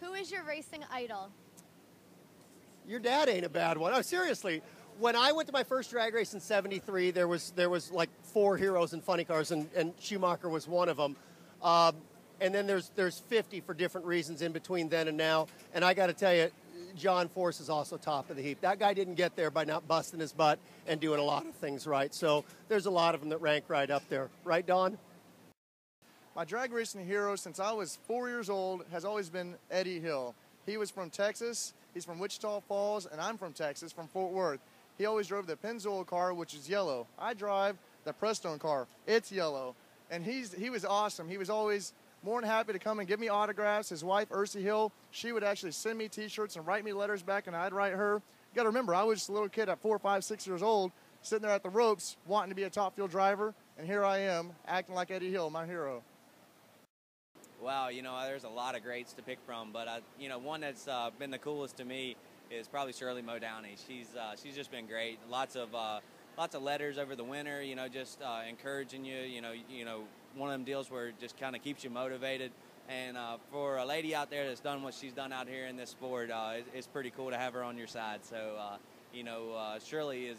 Who is your racing idol? Your dad ain't a bad one. Oh, seriously. When I went to my first drag race in '73, there was like 4 heroes in funny cars, and Schumacher was one of them. And then there's 50 for different reasons in between then and now. And I got to tell you, John Force is also top of the heap. That guy didn't get there by not busting his butt and doing a lot of things right. So there's a lot of them that rank right up there. Right, Don? My drag racing hero since I was 4 years old has always been Eddie Hill. He was from Texas. He's from Wichita Falls, and I'm from Texas, from Fort Worth. He always drove the Pennzoil car, which is yellow. I drive the Prestone car. It's yellow. And he was awesome. He was always more than happy to come and give me autographs. His wife, Ursi Hill, she would actually send me T-shirts and write me letters back, and I'd write her. You got to remember, I was just a little kid at 4, 5, 6 years old, sitting there at the ropes, wanting to be a top field driver, and here I am, acting like Eddie Hill, my hero. Wow, there's a lot of greats to pick from, but one that's been the coolest to me is probably Shirley Moe Downey. She's just been great. Lots of letters over the winter. Just encouraging you. One of them deals where it just kind of keeps you motivated. And for a lady out there that's done what she's done out here in this sport, it's pretty cool to have her on your side. So Shirley is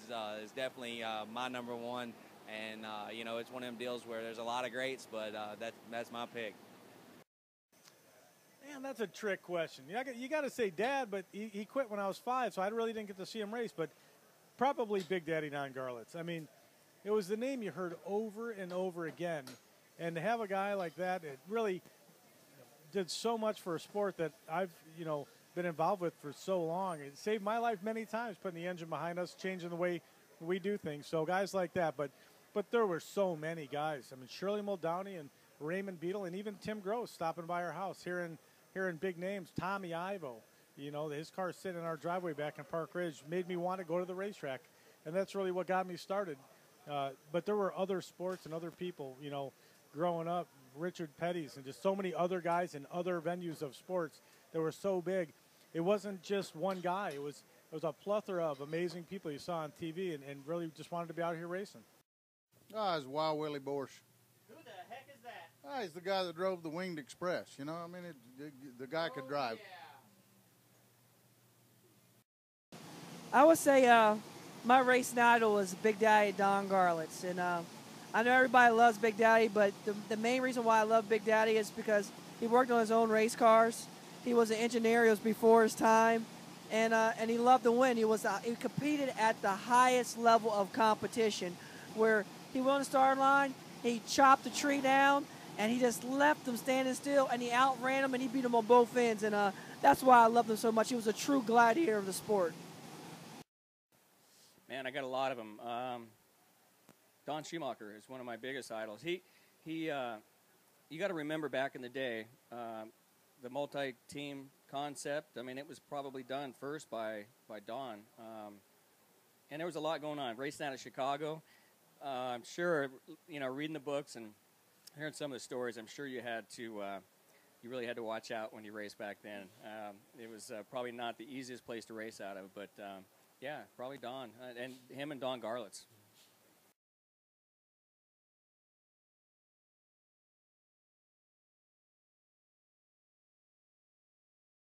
definitely my number one. And it's one of them deals where there's a lot of greats, but that's my pick. Man, that's a trick question. You got to say Dad, but he quit when I was 5, so I really didn't get to see him race. But probably Big Daddy Don Garlits. I mean, it was the name you heard over and over again. And to have a guy like that, it really did so much for a sport that I've, been involved with for so long. It saved my life many times, putting the engine behind us, changing the way we do things. So guys like that. But there were so many guys. I mean, Shirley Moe Downey and Raymond Beadle and even Tim Gross stopping by our house here in big names. Tommy Ivo, his car sitting in our driveway back in Park Ridge made me want to go to the racetrack. And that's really what got me started. But there were other sports and other people, growing up, Richard Petty's and just so many other guys in other venues of sports that were so big. It wasn't just one guy. It was a plethora of amazing people you saw on TV and really just wanted to be out here racing. Oh, it's Wild Willie Borsch. Who the heck is that? Oh, he's the guy that drove the Winged Express. The guy could drive. Yeah. I would say my racing idol was Big Daddy Don Garlits. And I know everybody loves Big Daddy, but the main reason why I love Big Daddy is because he worked on his own race cars. He was an engineer. He was before his time. And he loved to win. He competed at the highest level of competition where he went on the starting line, he chopped the tree down, and he just left them standing still, and he outran them, and he beat them on both ends. And that's why I loved him so much. He was a true gladiator of the sport. Man, I got a lot of them. Don Schumacher is one of my biggest idols. You got to remember back in the day, the multi-team concept. I mean, it was probably done first by Don. And there was a lot going on. Racing out of Chicago. I'm sure, reading the books and hearing some of the stories, I'm sure you really had to watch out when you raced back then. It was probably not the easiest place to race out of, but yeah, probably Don and him and Don Garlits.